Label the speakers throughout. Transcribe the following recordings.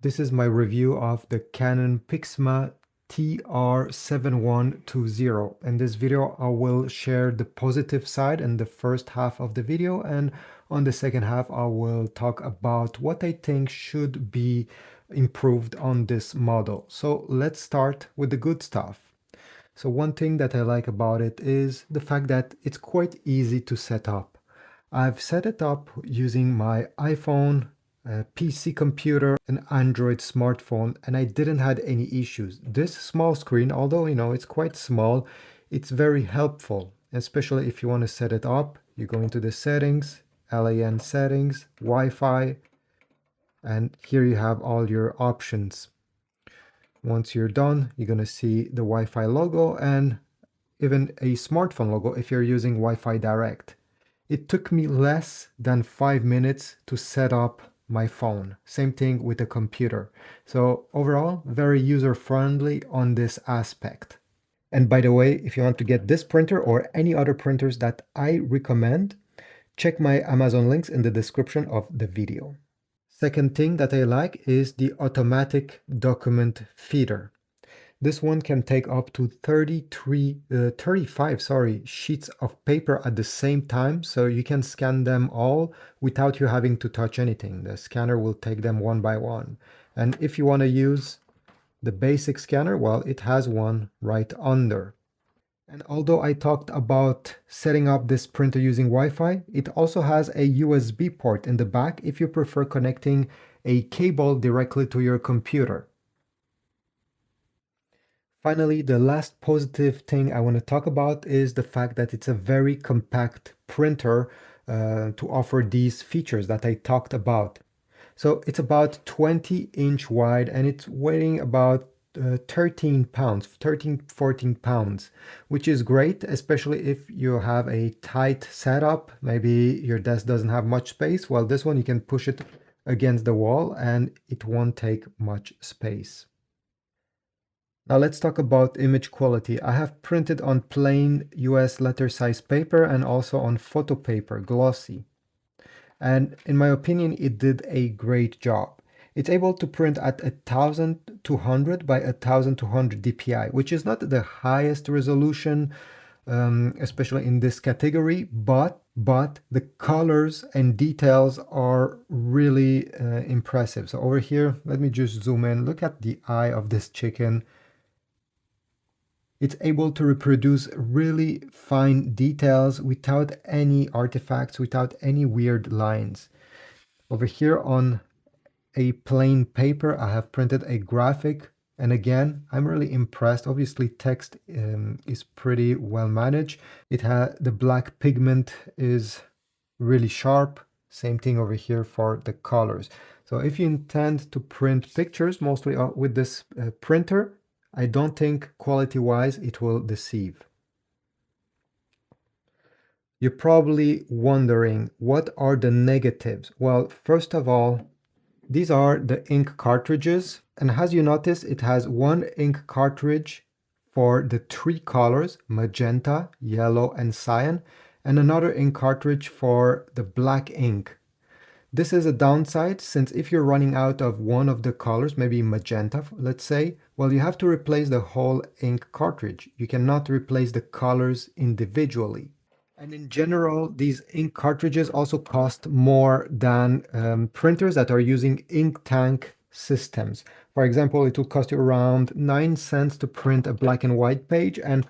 Speaker 1: This is my review of the Canon PIXMA TR7120. In this video, I will share the positive side in the first half of the video, and on the second half, I will talk about what I think should be improved on this model. So let's start with the good stuff. So one thing that I like about it is the fact that it's quite easy to set up. I've set it up using my iPhone, PC computer, an Android smartphone, and I didn't had any issues. This small screen, although it's quite small, it's very helpful, especially if you want to set it up. You go into the settings, LAN settings, Wi-Fi, and here you have all your options. Once you're done, you're going to see the Wi-Fi logo and even a smartphone logo if you're using Wi-Fi Direct. It took me less than 5 minutes to set up my phone. Same thing with the computer. So overall, very user-friendly on this aspect. And by the way, if you want to get this printer or any other printers that I recommend, check my Amazon links in the description of the video. Second thing that I like is the automatic document feeder. This one can take up to 35 sheets of paper at the same time, so you can scan them all without you having to touch anything. The scanner will take them one by one. And if you want to use the basic scanner, well, it has one right under. And although I talked about setting up this printer using Wi-Fi, it also has a USB port in the back if you prefer connecting a cable directly to your computer. Finally, the last positive thing I want to talk about is the fact that it's a very compact printer to offer these features that I talked about. So it's about 20-inch wide and it's weighing about 13 pounds, 14 pounds, which is great, especially if you have a tight setup. Maybe your desk doesn't have much space. Well, this one you can push it against the wall and it won't take much space. Now let's talk about image quality. I have printed on plain US letter size paper and also on photo paper, glossy. And in my opinion, it did a great job. It's able to print at 1200 by 1200 dpi, which is not the highest resolution, especially in this category, but the colors and details are really impressive. So over here, let me just zoom in. Look at the eye of this chicken. It's able to reproduce really fine details without any artifacts, without any weird lines. Over here on a plain paper, I have printed a graphic. And again, I'm really impressed. Obviously, text is pretty well managed. The black pigment is really sharp. Same thing over here for the colors. So if you intend to print pictures, mostly with this printer, I don't think quality-wise it will deceive. You're probably wondering, what are the negatives? Well, first of all, these are the ink cartridges. And as you notice, it has one ink cartridge for the three colors, magenta, yellow, and cyan, and another ink cartridge for the black ink. This is a downside, since if you're running out of one of the colors, maybe magenta, let's say, well, you have to replace the whole ink cartridge. You cannot replace the colors individually. And in general, these ink cartridges also cost more than printers that are using ink tank systems. For example, it will cost you around 9 cents to print a black and white page and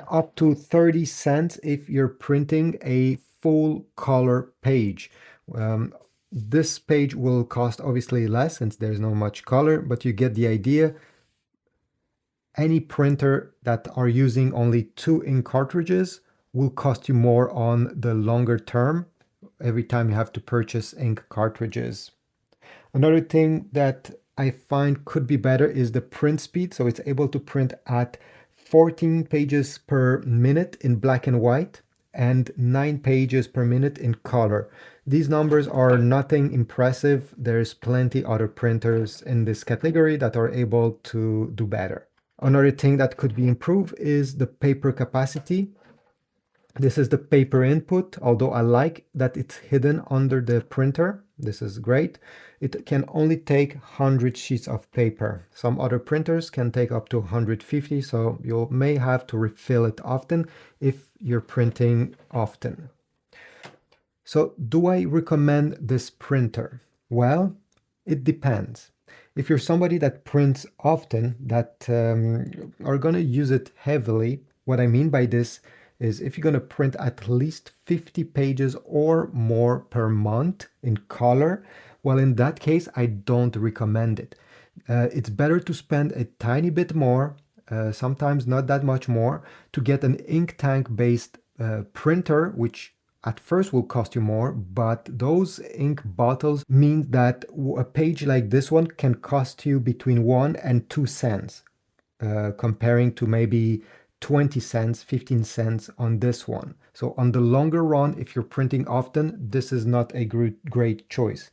Speaker 1: up to 30 cents if you're printing a full color page. This page will cost obviously less since there's no much color, but you get the idea. Any printer that are using only 2 ink cartridges will cost you more on the longer term every time you have to purchase ink cartridges. Another thing that I find could be better is the print speed. So it's able to print at 14 pages per minute in black and white and 9 pages per minute in color. These numbers are nothing impressive. There's plenty other printers in this category that are able to do better. Another thing that could be improved is the paper capacity. This is the paper input, although I like that it's hidden under the printer. This is great. It can only take 100 sheets of paper. Some other printers can take up to 150, so you may have to refill it often if you're printing often. So do I recommend this printer? Well, it depends. If you're somebody that prints often, that are going to use it heavily, what I mean by this is if you're going to print at least 50 pages or more per month in color, well, in that case, I don't recommend it. It's better to spend a tiny bit more, sometimes not that much more, to get an ink tank based printer, which at first will cost you more, but those ink bottles mean that a page like this one can cost you between 1 and 2 cents, comparing to maybe 20 cents, 15 cents on this one. So on the longer run, if you're printing often, this is not a great choice.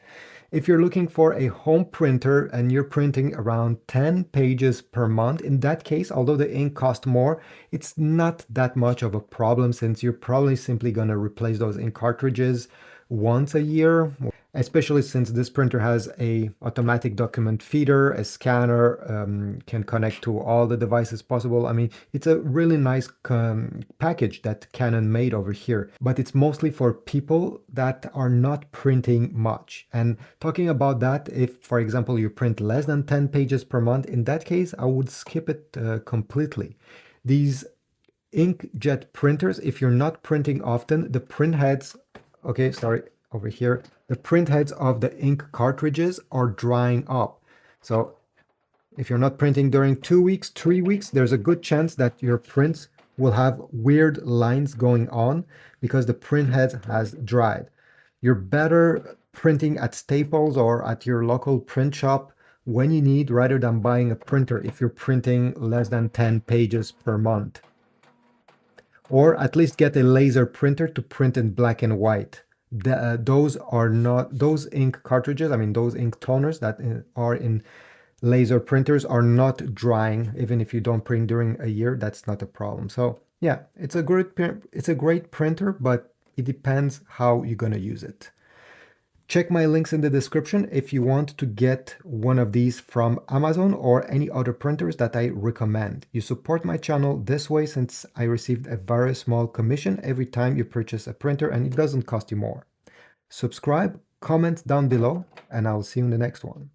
Speaker 1: If you're looking for a home printer and you're printing around 10 pages per month, in that case, although the ink costs more, it's not that much of a problem since you're probably simply going to replace those ink cartridges once a year, especially since this printer has a automatic document feeder, a scanner, can connect to all the devices possible. I mean, it's a really nice package that Canon made over here, but it's mostly for people that are not printing much. And talking about that, if, for example, you print less than 10 pages per month, in that case, I would skip it completely. These inkjet printers, if you're not printing often, the print heads, okay, sorry, over here, the print heads of the ink cartridges are drying up. So if you're not printing during 2 weeks, 3 weeks, there's a good chance that your prints will have weird lines going on because the print head has dried. You're better printing at Staples or at your local print shop when you need rather than buying a printer if you're printing less than 10 pages per month. Or at least get a laser printer to print in black and white. Those are not, those ink cartridges, I mean, those ink toners that are in laser printers are not drying. Even if you don't print during a year, that's not a problem. So yeah, it's a great printer, but it depends how you're going to use it. Check my links in the description if you want to get one of these from Amazon or any other printers that I recommend. You support my channel this way since I received a very small commission every time you purchase a printer and it doesn't cost you more. Subscribe, comment down below, and I'll see you in the next one.